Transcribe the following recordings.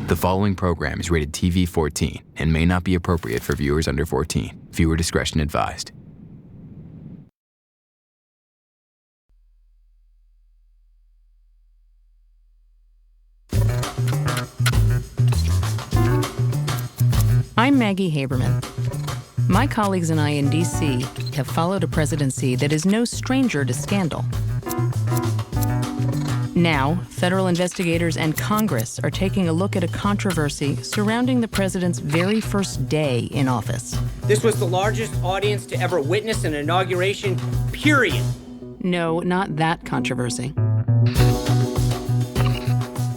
The following program is rated TV-14 and may not be appropriate for viewers under 14. Viewer discretion advised. I'm Maggie Haberman. My colleagues and I in D.C. have followed a presidency that is no stranger to scandal. Now, federal investigators and Congress are taking a look at a controversy surrounding the president's very first day in office. This was the largest audience to ever witness an inauguration, period. No, not that controversy.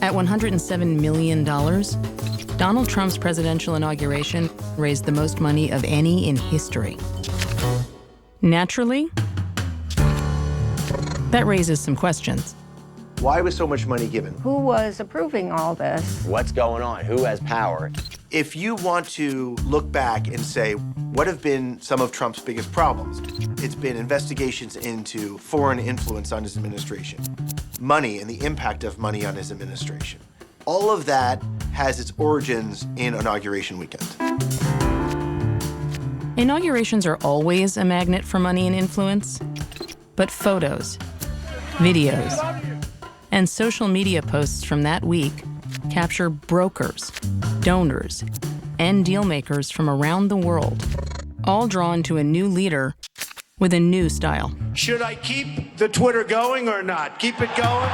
At $107 million, Donald Trump's presidential inauguration raised the most money of any in history. Naturally, that raises some questions. Why was so much money given? Who was approving all this? What's going on? Who has power? If you want to look back and say, what have been some of Trump's biggest problems? It's been investigations into foreign influence on his administration, money and the impact of money on his administration. All of that has its origins in Inauguration weekend. Inaugurations are always a magnet for money and influence, but photos, videos, and social media posts from that week capture brokers, donors, and deal makers from around the world, all drawn to a new leader with a new style. Should I keep the Twitter going or not? Keep it going?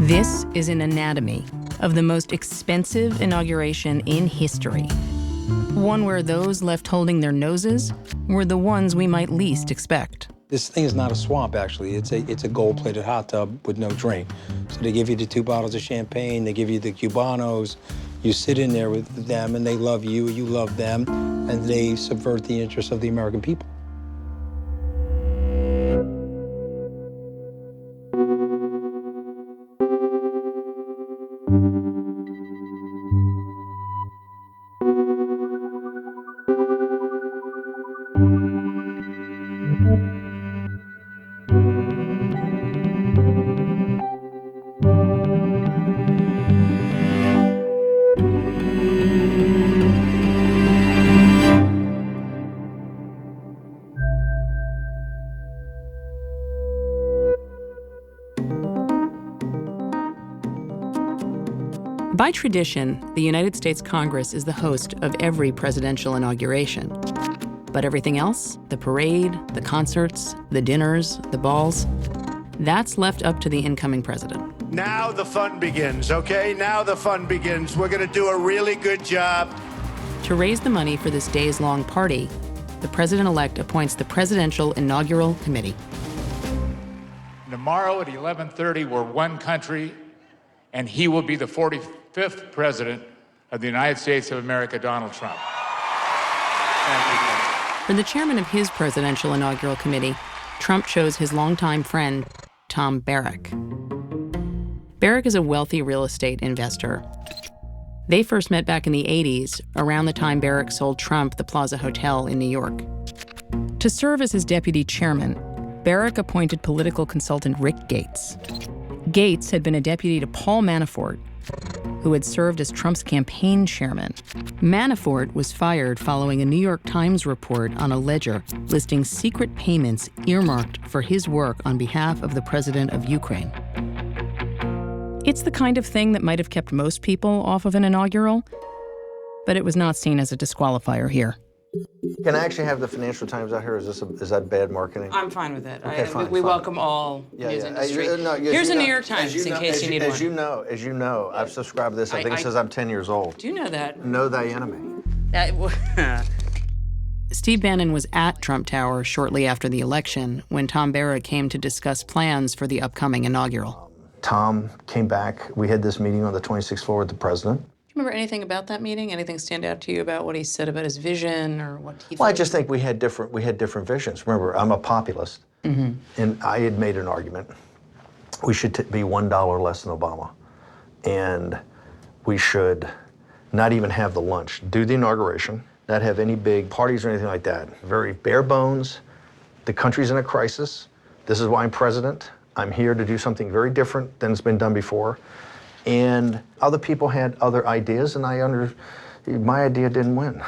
This is an anatomy of the most expensive inauguration in history. One where those left holding their noses were the ones we might least expect. This thing is not a swamp, actually. It's a gold-plated hot tub with no drink. So they give you the 2 bottles of champagne, they give you the Cubanos. You sit in there with them, and they love you, you love them, and they subvert the interests of the American people. By tradition, the United States Congress is the host of every presidential inauguration. But everything else, the parade, the concerts, the dinners, the balls, that's left up to the incoming president. Now the fun begins, okay? Now the fun begins. We're gonna do a really good job. To raise the money for this days-long party, the president-elect appoints the Presidential Inaugural Committee. Tomorrow at 11:30, we're one country, and he will be the 45th president of the United States of America, Donald Trump. Thank you. For the chairman of his presidential inaugural committee, Trump chose his longtime friend, Tom Barrack. Barrack is a wealthy real estate investor. They first met back in the 80s, around the time Barrack sold Trump the Plaza Hotel in New York. To serve as his deputy chairman, Barrack appointed political consultant Rick Gates. Gates had been a deputy to Paul Manafort, who had served as Trump's campaign chairman. Manafort was fired following a New York Times report on a ledger listing secret payments earmarked for his work on behalf of the president of Ukraine. It's the kind of thing that might have kept most people off of an inaugural, but it was not seen as a disqualifier here. Can I actually have the Financial Times out here? Is that bad marketing? I'm fine with it. Okay, fine, we fine. welcome all news industry. Here's a New York Times in case you need one. As you know, I've subscribed to this. I think it says I'm 10 years old. Do you know that? Know thy enemy. Steve Bannon was at Trump Tower shortly after the election when Tom Barrack came to discuss plans for the upcoming inaugural. Tom came back. We had this meeting on the 26th floor with the president. Do you remember anything about that meeting? Anything stand out to you about what he said about his vision or what he Well, I just think we had different visions. Remember, I'm a populist, and I had made an argument. We should be $1 less than Obama, and we should not even have the lunch. Do the inauguration, not have any big parties or anything like that. Very bare bones. The country's in a crisis. This is why I'm president. I'm here to do something very different than has been done before. And other people had other ideas, and my idea didn't win.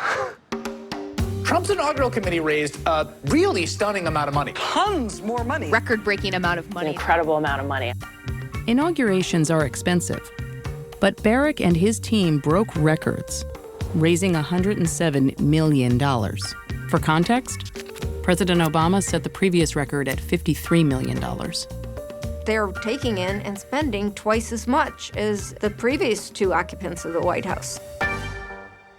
Trump's inaugural committee raised a really stunning amount of money. Tons more money. Record-breaking amount of money. Incredible amount of money. Inaugurations are expensive, but Barrack and his team broke records, raising $107 million. For context, President Obama set the previous record at $53 million. They're taking in and spending twice as much as the previous two occupants of the White House.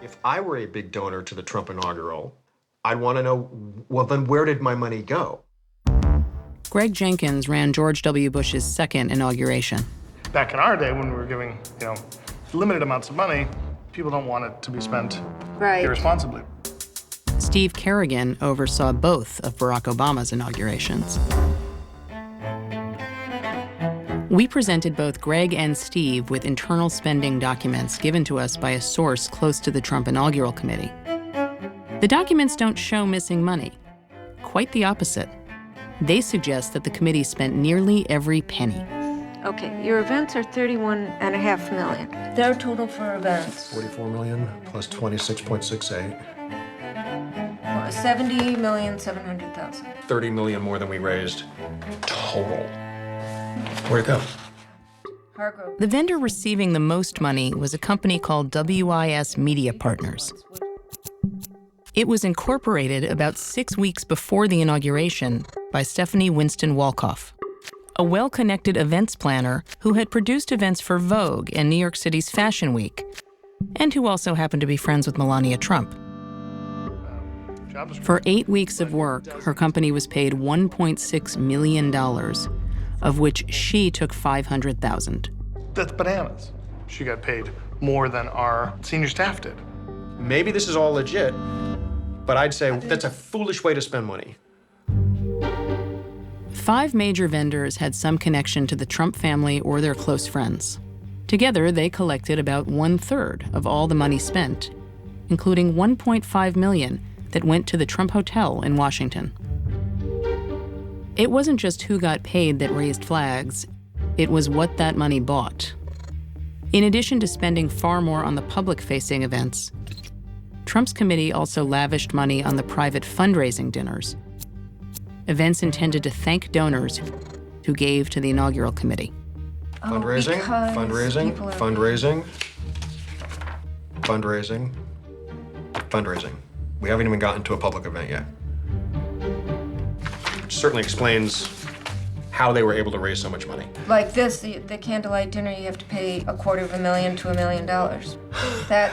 If I were a big donor to the Trump inaugural, I'd want to know, well, then where did my money go? Greg Jenkins ran George W. Bush's second inauguration. Back in our day, when we were giving, limited amounts of money, people don't want it to be spent irresponsibly. Steve Kerrigan oversaw both of Barack Obama's inaugurations. We presented both Greg and Steve with internal spending documents given to us by a source close to the Trump inaugural committee. The documents don't show missing money. Quite the opposite. They suggest that the committee spent nearly every penny. Okay, your events are $31.5 million. Their total for events? $44 million plus 26.68. $70,700,000. $30 million more than we raised total. Where'd it go? Hargrove. The vendor receiving the most money was a company called WIS Media Partners. It was incorporated about 6 weeks before the inauguration by Stephanie Winston Wolkoff, a well-connected events planner who had produced events for Vogue and New York City's Fashion Week, and who also happened to be friends with Melania Trump. For 8 weeks of work, her company was paid $1.6 million, of which she took $500,000. That's bananas. She got paid more than our senior staff did. Maybe this is all legit, but I'd say that's a foolish way to spend money. 5 major vendors had some connection to the Trump family or their close friends. Together, they collected about 1/3 of all the money spent, including $1.5 million that went to the Trump Hotel in Washington. It wasn't just who got paid that raised flags, it was what that money bought. In addition to spending far more on the public-facing events, Trump's committee also lavished money on the private fundraising dinners, events intended to thank donors who gave to the inaugural committee. Fundraising, fundraising, fundraising, fundraising, fundraising. We haven't even gotten to a public event yet. Which certainly explains how they were able to raise so much money. Like this, the candlelight dinner, you have to pay $250,000 to $1 million. That's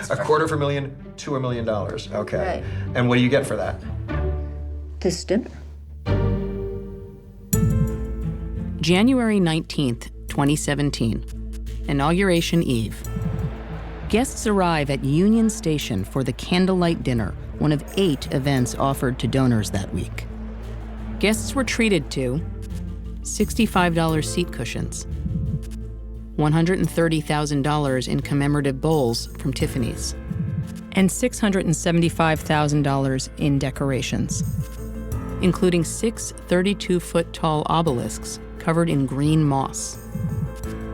$250,000 to $1 million, okay. Right. And what do you get for that? This dinner. January 19th, 2017, Inauguration Eve. Guests arrive at Union Station for the candlelight dinner, one of 8 events offered to donors that week. Guests were treated to $65 seat cushions, $130,000 in commemorative bowls from Tiffany's, and $675,000 in decorations, including 6 32-foot-tall obelisks covered in green moss.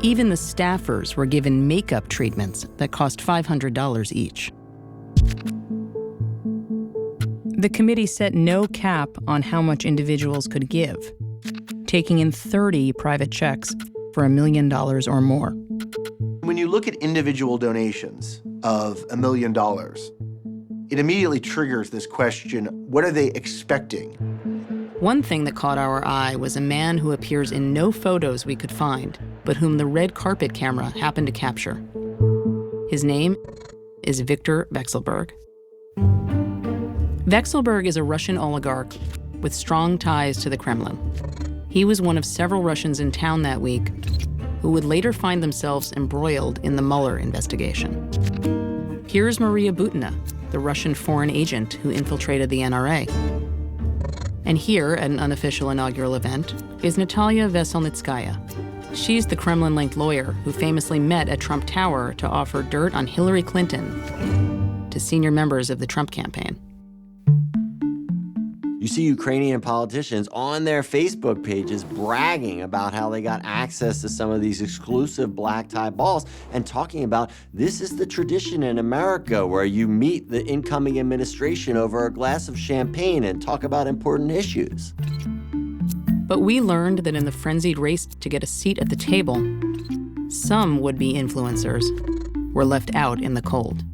Even the staffers were given makeup treatments that cost $500 each. The committee set no cap on how much individuals could give, taking in 30 private checks for $1 million or more. When you look at individual donations of $1 million, it immediately triggers this question, what are they expecting? One thing that caught our eye was a man who appears in no photos we could find, but whom the red carpet camera happened to capture. His name is Viktor Vekselberg. Vekselberg is a Russian oligarch with strong ties to the Kremlin. He was one of several Russians in town that week who would later find themselves embroiled in the Mueller investigation. Here's Maria Butina, the Russian foreign agent who infiltrated the NRA. And here, at an unofficial inaugural event, is Natalia Veselnitskaya. She's the Kremlin-linked lawyer who famously met at Trump Tower to offer dirt on Hillary Clinton to senior members of the Trump campaign. You see Ukrainian politicians on their Facebook pages bragging about how they got access to some of these exclusive black tie balls and talking about this is the tradition in America where you meet the incoming administration over a glass of champagne and talk about important issues. But we learned that in the frenzied race to get a seat at the table, some would-be influencers were left out in the cold.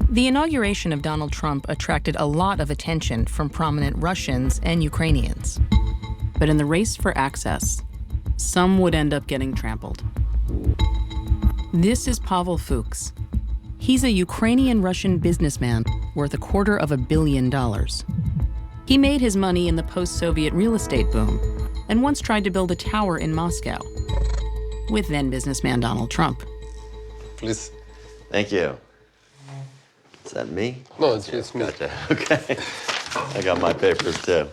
The inauguration of Donald Trump attracted a lot of attention from prominent Russians and Ukrainians. But in the race for access, some would end up getting trampled. This is Pavel Fuchs. He's a Ukrainian-Russian businessman worth $250 million. He made his money in the post-Soviet real estate boom and once tried to build a tower in Moscow with then-businessman Donald Trump. Please. Thank you. Is that me? No, it's me. Gotcha. Okay. I got my papers too.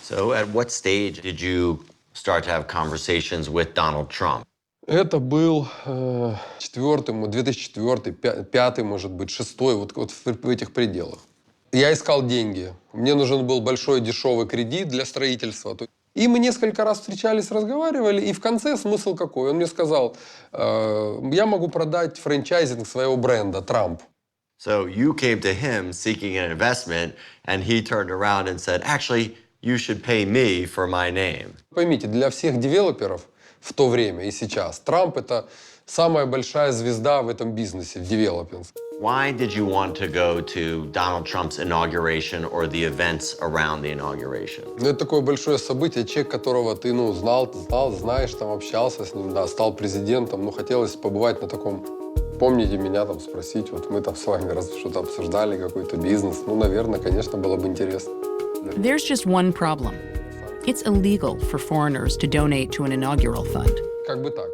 So at what stage did you start to have conversations with Donald Trump? Это был 2004, 2005, может быть, 2006, вот в этих пределах. Я искал деньги. Мне нужен был большой дешевый кредит для строительства. И мы несколько раз встречались, разговаривали, и в конце смысл какой? Он мне сказал, я могу продать франчайзинг своего бренда «Трамп». So you came to him seeking an investment, and he turned around and said, actually, you should pay me for my name. Поймите, для всех девелоперов в то время и сейчас Трамп — это самая большая звезда в этом бизнесе, в девелопинге. Why did you want to go to Donald Trump's inauguration or the events around the inauguration? Ну, это такое большое событие, человек, которого ты, знал, знаешь, там, общался с ним, да, стал президентом, хотелось побывать на таком, помните меня, там, спросить, вот мы там с вами что-то обсуждали, какой-то бизнес, наверное, конечно, было бы интересно. There's just one problem. It's illegal for foreigners to donate to an inaugural fund. Как бы так.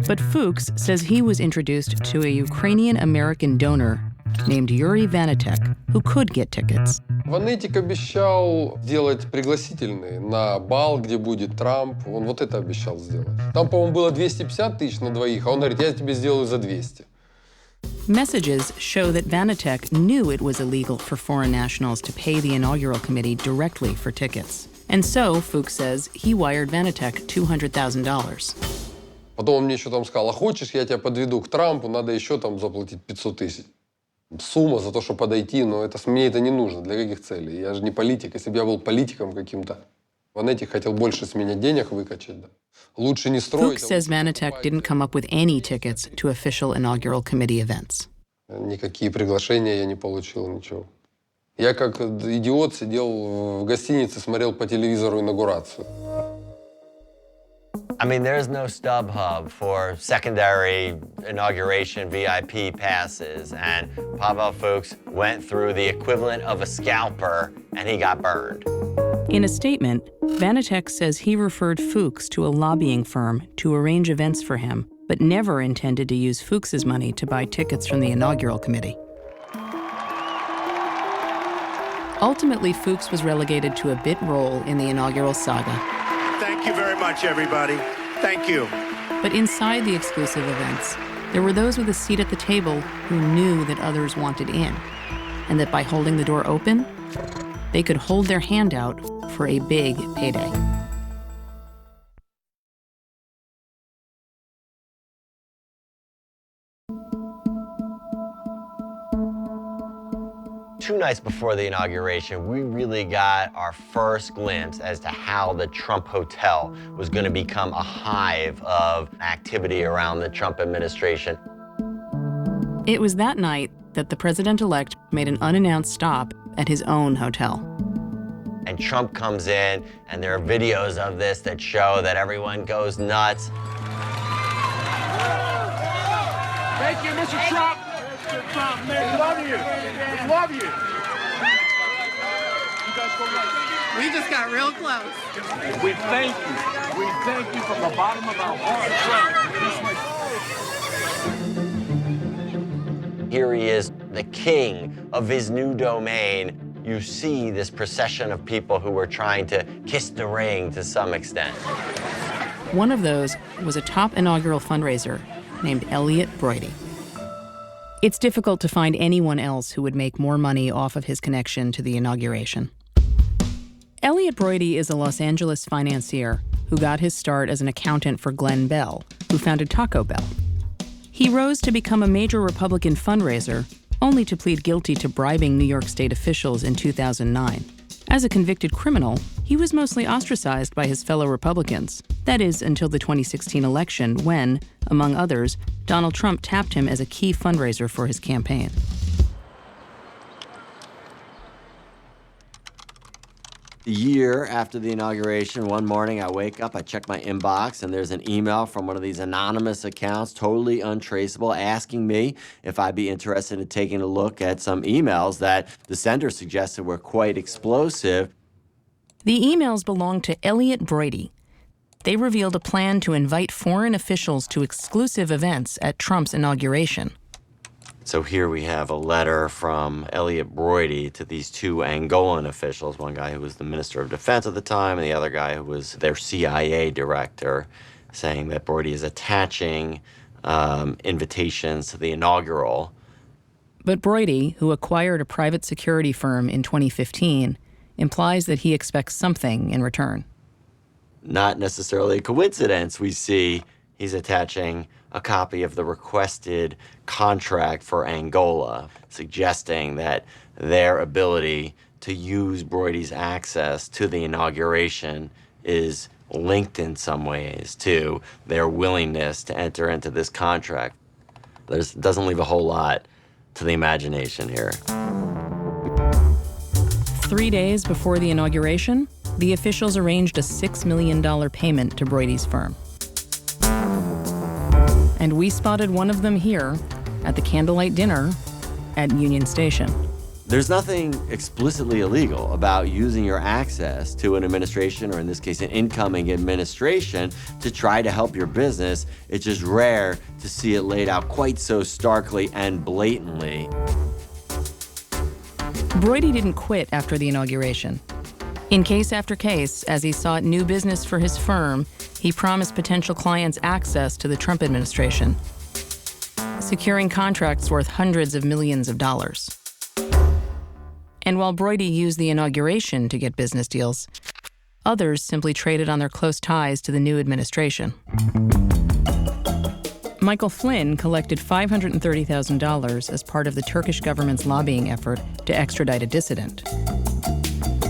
But Fuchs says he was introduced to a Ukrainian-American donor named Yuri Vanitek, who could get tickets. Ванетик обещал сделать пригласительные на бал, где будет Трамп. Он вот это обещал сделать. Там, по-моему, было 250 тысяч на двоих, а он говорит, я тебе сделаю за 200. Messages show that Vanitek knew it was illegal for foreign nationals to pay the inaugural committee directly for tickets. And so, Fuchs says, he wired Vanitek $200,000. Потом он мне еще там сказал, а хочешь, я тебя подведу к Трампу, надо еще там заплатить 500 тысяч. Сумма за то, что подойти, но мне это не нужно. Для каких целей? Я же не политик. Если бы я был политиком каким-то, Ванетик хотел больше с меня денег выкачать. Да. Лучше не строить. Fuchs says Vanitek didn't come up with any tickets to official inaugural committee events. Никакие приглашения я не получил, ничего. Я как идиот сидел в гостинице, смотрел по телевизору инаугурацию. I mean, there's no StubHub for secondary inauguration VIP passes, and Pavel Fuchs went through the equivalent of a scalper, and he got burned. In a statement, Vanitek says he referred Fuchs to a lobbying firm to arrange events for him, but never intended to use Fuchs's money to buy tickets from the inaugural committee. Ultimately, Fuchs was relegated to a bit role in the inaugural saga. Thank you very much, everybody. Thank you. But inside the exclusive events, there were those with a seat at the table who knew that others wanted in, and that by holding the door open, they could hold their hand out for a big payday. Two nights before the inauguration, we really got our first glimpse as to how the Trump Hotel was going to become a hive of activity around the Trump administration. It was that night that the president-elect made an unannounced stop at his own hotel. And Trump comes in, and there are videos of this that show that everyone goes nuts. Thank you, Mr. Trump. Mr. Trump, man, we love you. We love you. We just got real close. We thank you. We thank you from the bottom of our heart. Here he is, the king of his new domain, you see this procession of people who were trying to kiss the ring to some extent. One of those was a top inaugural fundraiser named Elliot Broidy. It's difficult to find anyone else who would make more money off of his connection to the inauguration. Elliot Broidy is a Los Angeles financier who got his start as an accountant for Glenn Bell, who founded Taco Bell. He rose to become a major Republican fundraiser, only to plead guilty to bribing New York State officials in 2009. As a convicted criminal, he was mostly ostracized by his fellow Republicans. That is, until the 2016 election when, among others, Donald Trump tapped him as a key fundraiser for his campaign. A year after the inauguration, one morning I wake up, I check my inbox, and there's an email from one of these anonymous accounts, totally untraceable, asking me if I'd be interested in taking a look at some emails that the sender suggested were quite explosive. The emails belonged to Elliot Broidy. They revealed a plan to invite foreign officials to exclusive events at Trump's inauguration. So here we have a letter from Elliot Broidy to these two Angolan officials, one guy who was the Minister of Defense at the time and the other guy who was their CIA director, saying that Broidy is attaching invitations to the inaugural. But Broidy, who acquired a private security firm in 2015, implies that he expects something in return. Not necessarily a coincidence, we see he's attaching a copy of the requested contract for Angola, suggesting that their ability to use Broidy's access to the inauguration is linked in some ways to their willingness to enter into this contract. Doesn't leave a whole lot to the imagination here. 3 days before the inauguration, the officials arranged a $6 million payment to Broidy's firm. And we spotted one of them here at the candlelight dinner at Union Station. There's nothing explicitly illegal about using your access to an administration, or in this case, an incoming administration, to try to help your business. It's just rare to see it laid out quite so starkly and blatantly. Broidy didn't quit after the inauguration. In case after case, as he sought new business for his firm, he promised potential clients access to the Trump administration, securing contracts worth hundreds of millions of dollars. And while Broidy used the inauguration to get business deals, others simply traded on their close ties to the new administration. Michael Flynn collected $530,000 as part of the Turkish government's lobbying effort to extradite a dissident.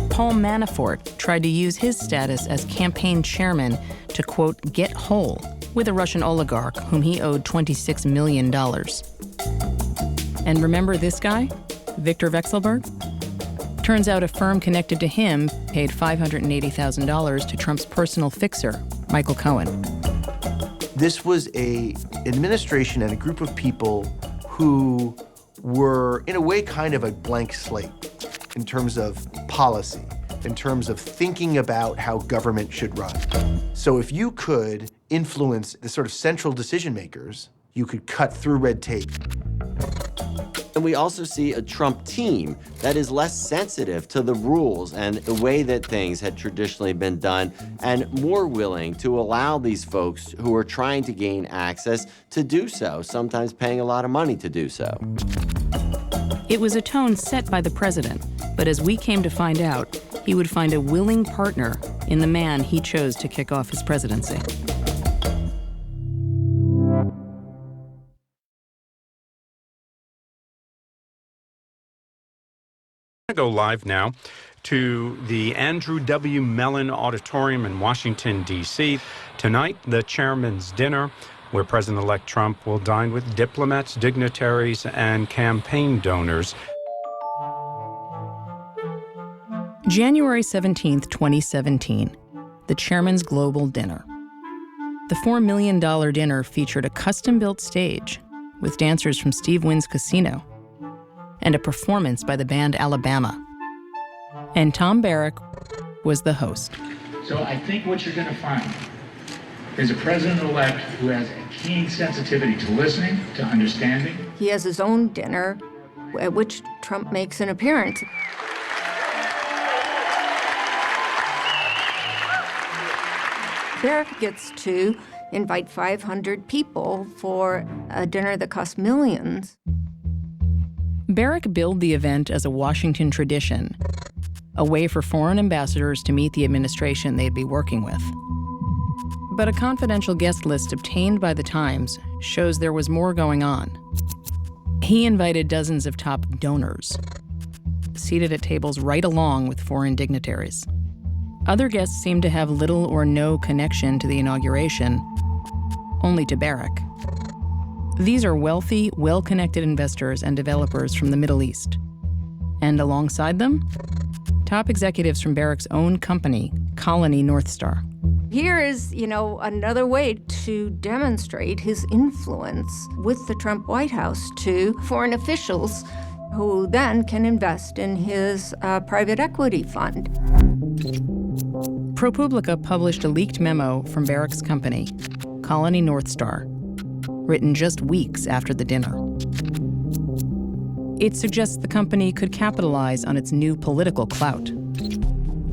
Paul Manafort tried to use his status as campaign chairman to, quote, get whole with a Russian oligarch whom he owed $26 million. And remember this guy, Victor Vekselberg? Turns out a firm connected to him paid $580,000 to Trump's personal fixer, Michael Cohen. This was an administration and a group of people who were, in a way, kind of a blank slate in terms of policy, in terms of thinking about how government should run. So if you could influence the sort of central decision makers, you could cut through red tape. And we also see a Trump team that is less sensitive to the rules and the way that things had traditionally been done, and more willing to allow these folks who are trying to gain access to do so, sometimes paying a lot of money to do so. It was a tone set by the president, but as we came to find out, he would find a willing partner in the man he chose to kick off his presidency. Go live now to the Andrew W. Mellon Auditorium in Washington, D.C. Tonight, the chairman's dinner, where President-elect Trump will dine with diplomats, dignitaries, and campaign donors. January 17th, 2017, the chairman's global dinner. The $4 million dinner featured a custom-built stage with dancers from Steve Wynn's Casino and a performance by the band Alabama. And Tom Barrack was the host. So I think what you're going to find is a president-elect who has a keen sensitivity to listening, to understanding. He has his own dinner at which Trump makes an appearance. Barrack gets to invite 500 people for a dinner that costs millions. Barrack billed the event as a Washington tradition, a way for foreign ambassadors to meet the administration they'd be working with. But a confidential guest list obtained by the Times shows there was more going on. He invited dozens of top donors, seated at tables right along with foreign dignitaries. Other guests seemed to have little or no connection to the inauguration, only to Barrack. These are wealthy, well-connected investors and developers from the Middle East. And alongside them, top executives from Barrack's own company, Colony North Star. Here is, another way to demonstrate his influence with the Trump White House to foreign officials who then can invest in his private equity fund. ProPublica published a leaked memo from Barrack's company, Colony North Star, written just weeks after the dinner. It suggests the company could capitalize on its new political clout.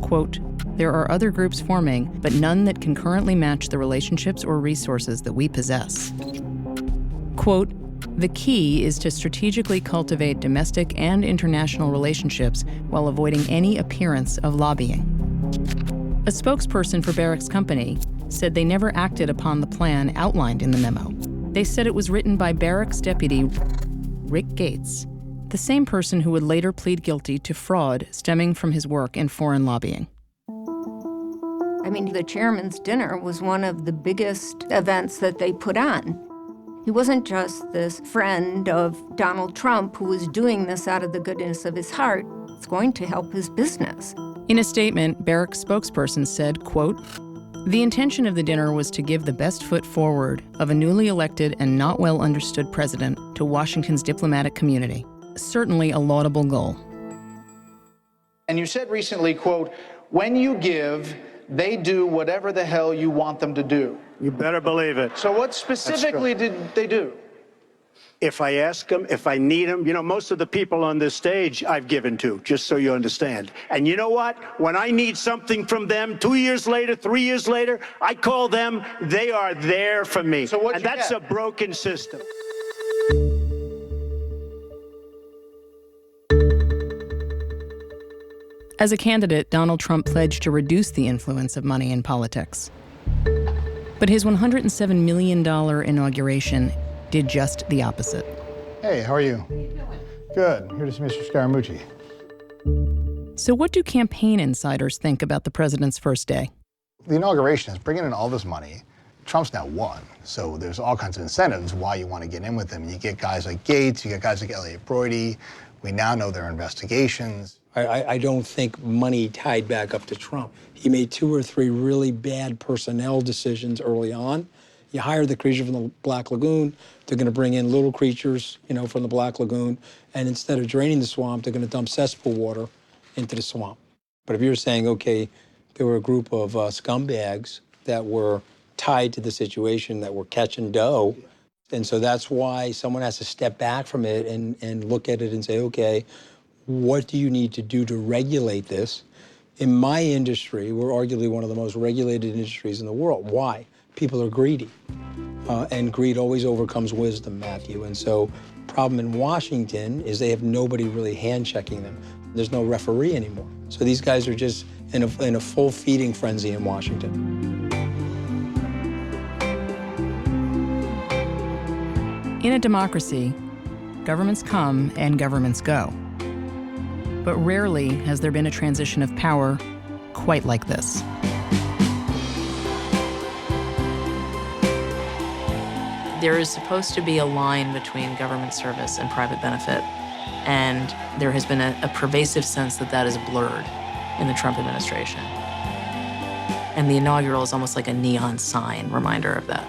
Quote, "There are other groups forming, but none that can currently match the relationships or resources that we possess." Quote, "The key is to strategically cultivate domestic and international relationships while avoiding any appearance of lobbying." A spokesperson for Barrack's company said they never acted upon the plan outlined in the memo. They said it was written by Barrack's deputy, Rick Gates, the same person who would later plead guilty to fraud stemming from his work in foreign lobbying. The chairman's dinner was one of the biggest events that they put on. He wasn't just this friend of Donald Trump who was doing this out of the goodness of his heart. It's going to help his business. In a statement, Barrack's spokesperson said, quote, "The intention of the dinner was to give the best foot forward of a newly elected and not well understood president to Washington's diplomatic community. Certainly a laudable goal." And you said recently, quote, "When you give, they do whatever the hell you want them to do." You better believe it. So what specifically did they do? If I ask them, if I need them, most of the people on this stage I've given to, just so you understand. And you know what? When I need something from them 2 years later, 3 years later, I call them, they are there for me. So and that's a broken system. As a candidate, Donald Trump pledged to reduce the influence of money in politics. But his $107 million inauguration did just the opposite. Hey, how are you? Good. Here to see Mr. Scaramucci. So what do campaign insiders think about the president's first day? The inauguration is bringing in all this money. Trump's now won, so there's all kinds of incentives why you want to get in with him. You get guys like Gates, you get guys like Elliot Broidy. We now know their investigations. I don't think money tied back up to Trump. He made 2 or 3 really bad personnel decisions early on. You hire the creature from the Black Lagoon, they're going to bring in little creatures, from the Black Lagoon, and instead of draining the swamp, they're going to dump cesspool water into the swamp. But if you're saying, okay, there were a group of scumbags that were tied to the situation, that were catching dough, and so that's why someone has to step back from it and look at it and say, okay, what do you need to do to regulate this? In my industry, we're arguably one of the most regulated industries in the world. Why? People are greedy. And greed always overcomes wisdom, Matthew. And so problem in Washington is they have nobody really hand-checking them. There's no referee anymore. So these guys are just in a full feeding frenzy in Washington. In a democracy, governments come and governments go. But rarely has there been a transition of power quite like this. There is supposed to be a line between government service and private benefit, and there has been a pervasive sense that that is blurred in the Trump administration. And the inaugural is almost like a neon sign reminder of that.